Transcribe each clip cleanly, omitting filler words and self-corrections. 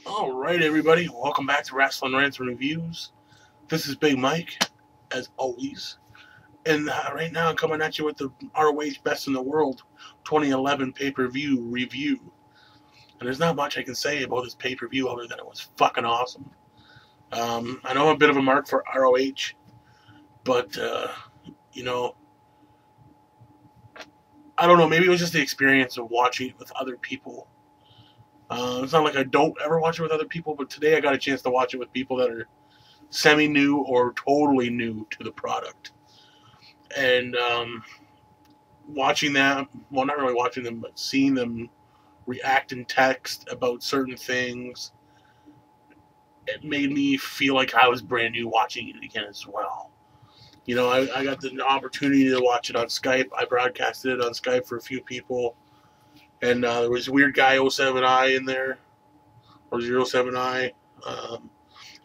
Alright, everybody, welcome back to Wrestling Rants and Reviews. This is Big Mike, as always. And right now I'm coming at you with the ROH Best in the World 2011 pay-per-view review. And there's not much I can say about this pay-per-view other than it was fucking awesome. I know I'm a bit of a mark for ROH, but, I don't know, maybe it was just the experience of watching it with other people. It's not like I don't ever watch it with other people, but today I got a chance to watch it with people that are semi-new or totally new to the product. And watching that, well, not really watching them, but seeing them react in text about certain things, it made me feel like I was brand new watching it again as well. You know, I got the opportunity to watch it on Skype. I broadcasted it on Skype for a few people. And there was a weird guy, 07i, in there, or 07i.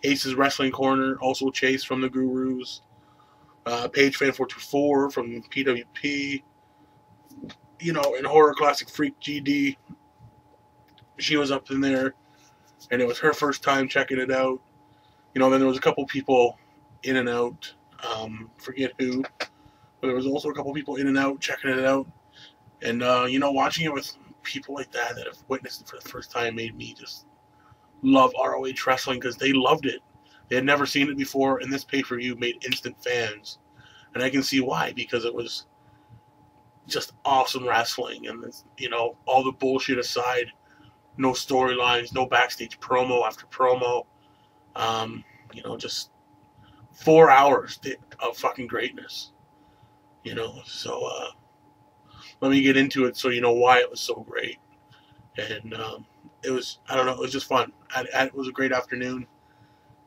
Ace's Wrestling Corner, also Chase from the Gurus. Paige Fan 424 from PWP. You know, and Horror Classic Freak GD. She was up in there, and it was her first time checking it out. You know, then there was a couple people in and out. Forget who. But there was also a couple people in and out checking it out. And, watching it with people like that have witnessed it for the first time made me just love ROH wrestling because they loved it. They had never seen it before, and this pay-per-view made instant fans. And I can see why, because it was just awesome wrestling. And, all the bullshit aside, no storylines, no backstage promo after promo. Just 4 hours of fucking greatness. So let me get into it so you know why it was so great. And it was just fun. It was a great afternoon.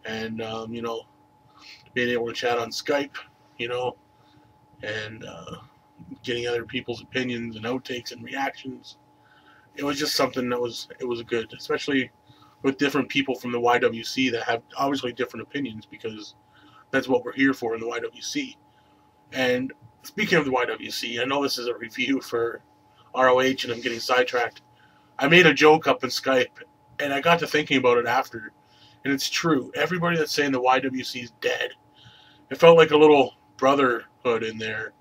And, being able to chat on Skype, and getting other people's opinions and outtakes and reactions. It was just something it was good, especially with different people from the YWC that have obviously different opinions because that's what we're here for in the YWC. And speaking of the YWC, I know this is a review for ROH and I'm getting sidetracked. I made a joke up in Skype and I got to thinking about it after. And it's true. Everybody that's saying the YWC is dead, it felt like a little brotherhood in there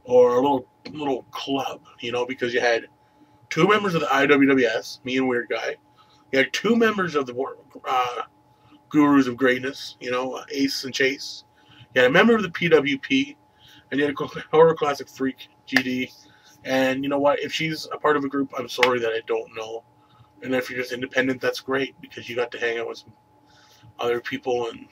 or a little club, because you had 2 members of the IWWS, me and Weird Guy. You had 2 members of the Gurus of Greatness, Ace and Chase. You had a member of the PWP, and you had a Horror Classic Freak GD. And you know what? If she's a part of a group, I'm sorry that I don't know. And if you're just independent, that's great because you got to hang out with some other people and,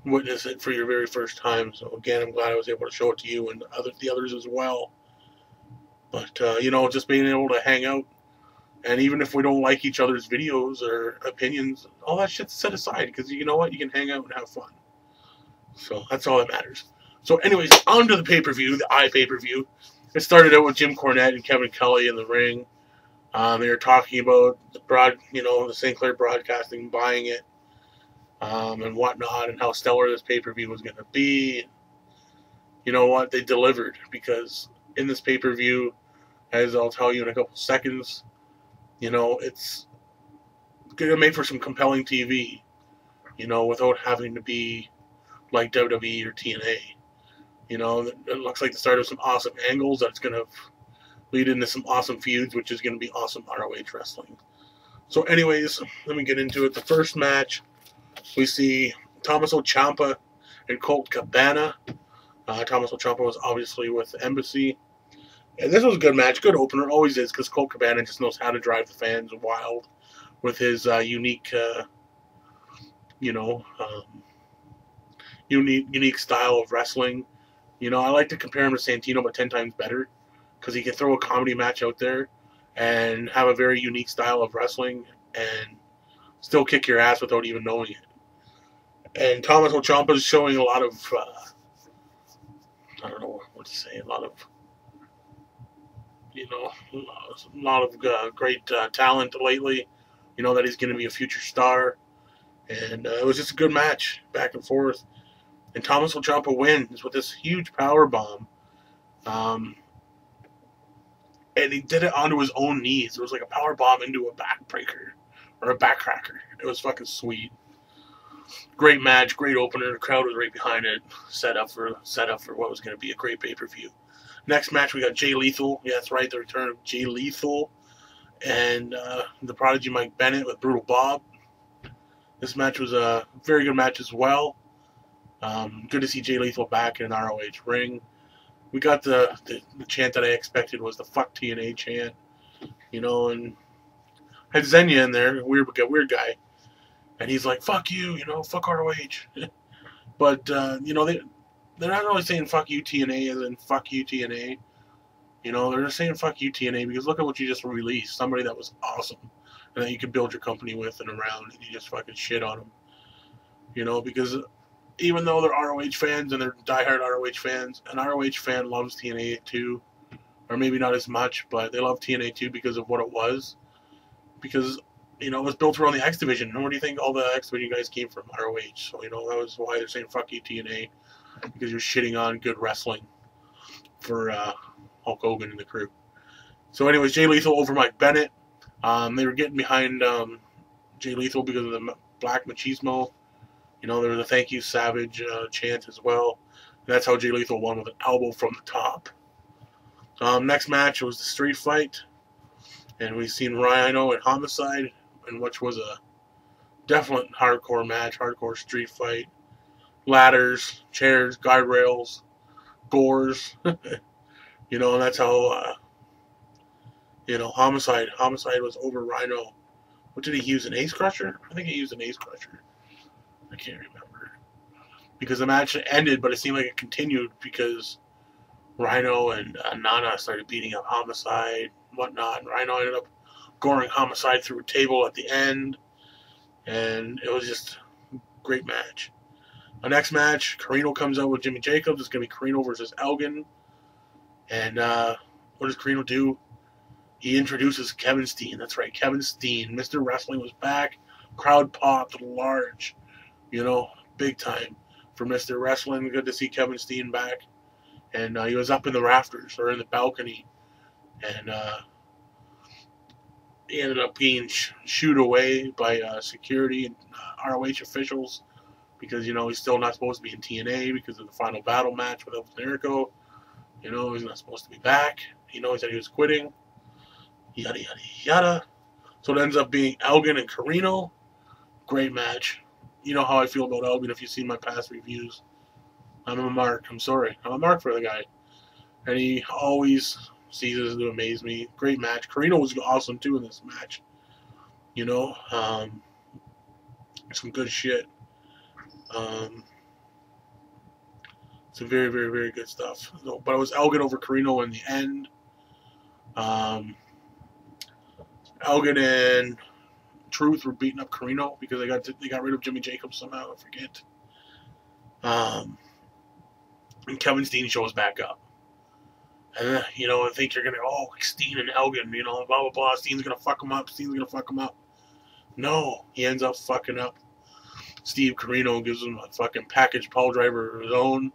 witness it for your very first time. So again, I'm glad I was able to show it to you and the others as well. But, just being able to hang out, and even if we don't like each other's videos or opinions, all that shit's set aside, because you know what? You can hang out and have fun. So that's all that matters. So anyways, on to the pay-per-view, the iPPV. It started out with Jim Cornette and Kevin Kelly in the ring. They were talking about the St. Clair Broadcasting buying it, and whatnot, and how stellar this pay-per-view was going to be. You know what? They delivered, because in this pay-per-view, as I'll tell you in a couple seconds, it's going to make for some compelling TV, without having to be like WWE or TNA. It looks like the start of some awesome angles that's going to lead into some awesome feuds, which is going to be awesome ROH wrestling. So anyways, let me get into it. The first match, we see Tommaso Ciampa and Colt Cabana. Tommaso Ciampa was obviously with the Embassy. And this was a good match, good opener, always is, because Colt Cabana just knows how to drive the fans wild with his unique style of wrestling. I like to compare him to Santino, but 10 times better, because he can throw a comedy match out there and have a very unique style of wrestling and still kick your ass without even knowing it. And Tommaso Ciampa is showing a lot of, I don't know what to say, a lot of great talent lately. That he's going to be a future star. And it was just a good match, back and forth. And Tommaso Ciampa wins with this huge power bomb. And he did it onto his own knees. It was like a power bomb into a backbreaker. or a backcracker. It was fucking sweet. Great match, great opener. The crowd was right behind it. Set up for what was going to be a great pay-per-view. Next match, we got Jay Lethal. Yeah, that's right, the return of Jay Lethal and the Prodigy Mike Bennett with Brutal Bob. This match was a very good match as well. Good to see Jay Lethal back in an ROH ring. We got the chant that I expected was the "fuck TNA" chant, you know, and had Xenia in there, weird guy, and he's like, "Fuck you," you know, "fuck ROH," but you know, they're not really saying "fuck you TNA" as in "fuck you TNA." You know, they're just saying "fuck you TNA" because look at what you just released, somebody that was awesome and that you could build your company with and around, and you just fucking shit on them. You know, because even though they're ROH fans and they're diehard ROH fans, an ROH fan loves TNA too, or maybe not as much, but they love TNA too because of what it was. Because, you know, it was built around the X Division. And where do you think all the X Division guys came from? ROH. So, you know, that was why they're saying "fuck you TNA," because you're shitting on good wrestling for Hulk Hogan and the crew. So, anyways, Jay Lethal over Mike Bennett. They were getting behind Jay Lethal because of the Black Machismo. You know, there was a "Thank You Savage" chant as well. And that's how Jay Lethal won, with an elbow from the top. Next match was the street fight. And we've seen Rhino and Homicide, in which was a definite hardcore match, hardcore street fight. Ladders, chairs, guardrails, gores. You know, and that's how, you know, Homicide was over Rhino. What did he use, an Ace Crusher? I think he used an Ace Crusher. I can't remember. Because the match ended, but it seemed like it continued because Rhino and Nana started beating up Homicide, whatnot. And Rhino ended up goring Homicide through a table at the end. And it was just a great match. The next match, Carino comes out with Jimmy Jacobs. It's going to be Carino versus Elgin. And what does Carino do? He introduces Kevin Steen. That's right, Kevin Steen. Mr. Wrestling was back. Crowd popped large. You know, big time for Mr. Wrestling. Good to see Kevin Steen back. And he was up in the rafters, or in the balcony. And he ended up being shooed away by security and ROH officials. Because, you know, he's still not supposed to be in TNA because of the final battle match with El Generico. You know, he's not supposed to be back. You know, he said he was quitting. Yada, yada, yada. So it ends up being Elgin and Carino. Great match. You know how I feel about Elgin if you've seen my past reviews. I'm a mark. I'm sorry. I'm a mark for the guy. And he always ceases to amaze me. Great match. Carino was awesome, too, in this match. You know, some good shit. Some very, very, very good stuff. So, but it was Elgin over Carino in the end. Elgin and Truth were beating up Carino because they got rid of Jimmy Jacobs somehow. I forget. And Kevin Steen shows back up. And, you know, I think you're going to, oh, Steen and Elgin, you know, blah, blah, blah. Steen's going to fuck him up. Steen's going to fuck him up. No, he ends up fucking up Steve Carino, gives him a fucking package pile driver of his own.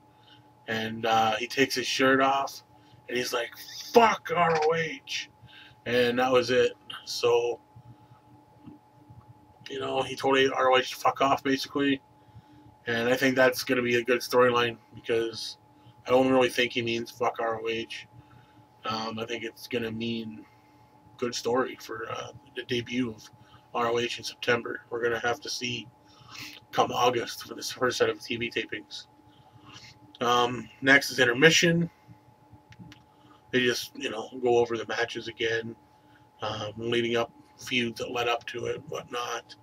And he takes his shirt off. And he's like, "Fuck ROH." And that was it. So, you know, he told ROH to fuck off, basically. And I think that's going to be a good storyline because I don't really think he means fuck ROH. I think it's going to mean good story for the debut of ROH in September. We're going to have to see come August for this first set of TV tapings. Next is intermission. They just, you know, go over the matches again, leading up feuds that led up to it, whatnot.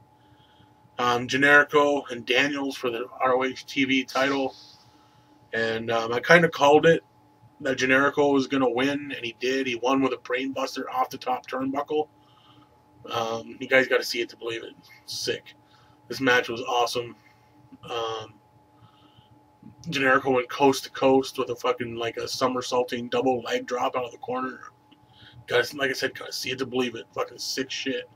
Generico and Daniels for the ROH TV title. And I kind of called it that Generico was going to win, and he did. He won with a brainbuster off the top turnbuckle. You guys got to see it to believe it. Sick. This match was awesome. Generico went coast to coast with a fucking, like, a somersaulting double leg drop out of the corner. Guys, like I said, gotta see it to believe it. Fucking sick shit.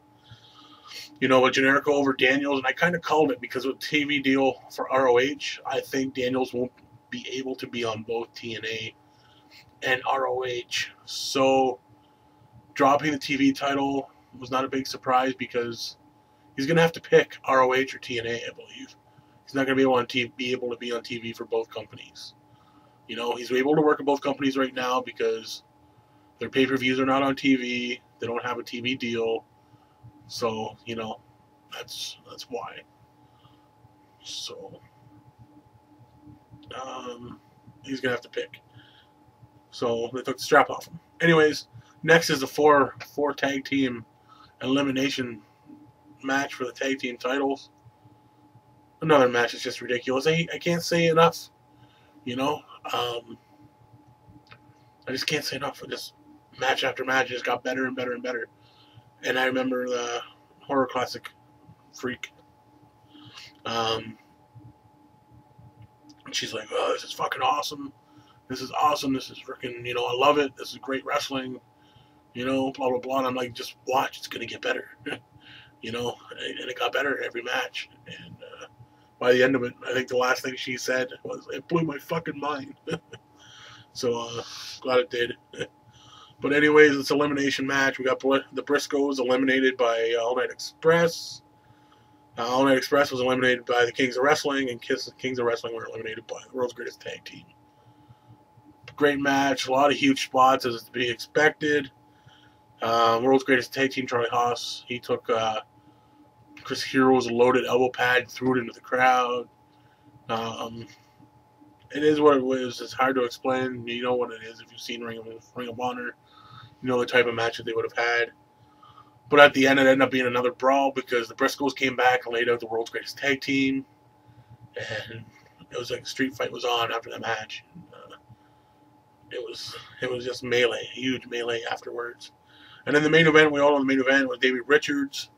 You know, with Generico over Daniels, and I kind of called it because with TV deal for ROH, I think Daniels won't be able to be on both TNA and ROH. So, dropping the TV title was not a big surprise because He's going to have to pick ROH or TNA, I believe. He's not going to be able to be on TV for both companies. You know, he's able to work at both companies right now because their pay-per-views are not on TV. They don't have a TV deal. So, you know, that's why. So, he's going to have to pick. So, they took the strap off him. Anyways, next is a four tag team elimination match for the tag team titles. Another match is just ridiculous. I can't say enough, you know. I just can't say enough for this match after match. It just got better and better and better. And I remember the Horror Classic Freak. She's like, oh, this is fucking awesome. This is awesome. This is freaking, you know, I love it. This is great wrestling. You know, blah, blah, blah. And I'm like, just watch. It's going to get better. You know, and it got better every match. And by the end of it, I think the last thing she said was, it blew my fucking mind. So, glad it did. But anyways, it's an elimination match. We got the Briscoes eliminated by All Night Express. All Night Express was eliminated by the Kings of Wrestling, and Kings of Wrestling were eliminated by the World's Greatest Tag Team. Great match. A lot of huge spots, as is to be expected. World's Greatest Tag Team, Charlie Haas, he took Chris Hero's loaded elbow pad, threw it into the crowd. It is what it was. It's hard to explain. You know what it is if you've seen Ring of Honor. You know the type of match that they would have had. But at the end, it ended up being another brawl because the Briscoes came back and laid out the World's Greatest Tag Team. And it was like a street fight was on after the match. It was just melee, huge melee afterwards. And then the main event, we all know the main event was Davey Richards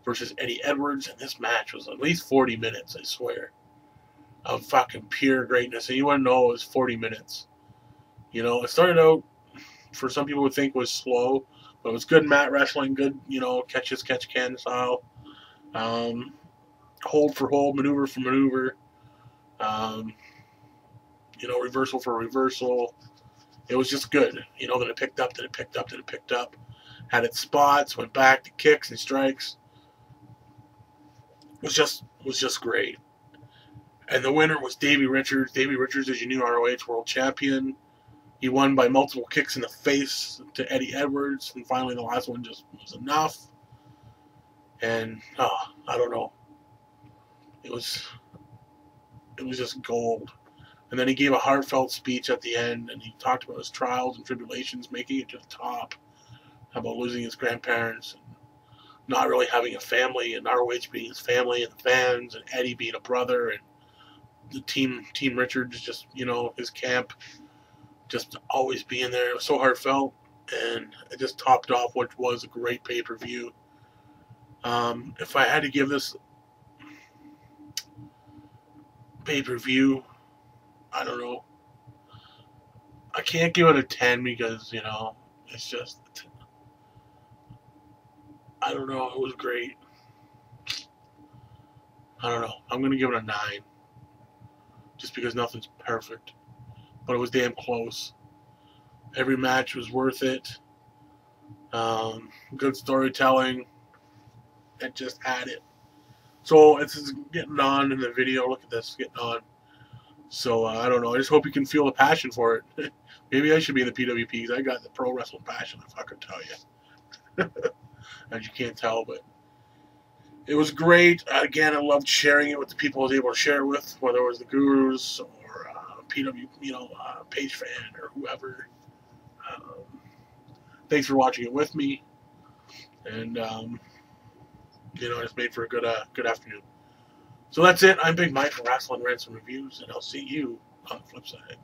versus Eddie Edwards. And this match was at least 40 minutes, I swear, of fucking pure greatness. And you want to know it was 40 minutes. You know, it started out, for some people would think was slow, but it was good mat wrestling, good, you know, catch as catch can style. Hold for hold, maneuver for maneuver. You know, reversal for reversal. It was just good. You know, then it picked up, then it picked up, then it picked up. Had its spots, went back to kicks and strikes. It was just great. And the winner was Davey Richards. Davey Richards is your new ROH World Champion. He won by multiple kicks in the face to Eddie Edwards. And finally, the last one just was enough. And, I don't know. It was just gold. And then he gave a heartfelt speech at the end, and he talked about his trials and tribulations, making it to the top, about losing his grandparents, and not really having a family, and ROH being his family, and the fans, and Eddie being a brother, and the Team Richards, just, you know, his camp, just always being there. It was so heartfelt, and it just topped off what was a great pay-per-view. If I had to give this pay-per-view, I don't know. I can't give it a 10 because, you know, it's just, I don't know. It was great. I don't know. I'm going to give it a 9. Just because nothing's perfect. But it was damn close. Every match was worth it. Good storytelling. It just had it. So it's getting on in the video. Look at this. Getting on. So, I don't know. I just hope you can feel the passion for it. Maybe I should be in the PWP because I got the pro wrestling passion, if I could tell you. As you can't tell, but it was great. Again, I loved sharing it with the people I was able to share it with, whether it was the Gurus or PW, you know, Page Fan or whoever. Thanks for watching it with me. And, you know, it's made for a good afternoon. So that's it. I'm Big Mike from Wrestling Rants and Reviews, and I'll see you on the flip side.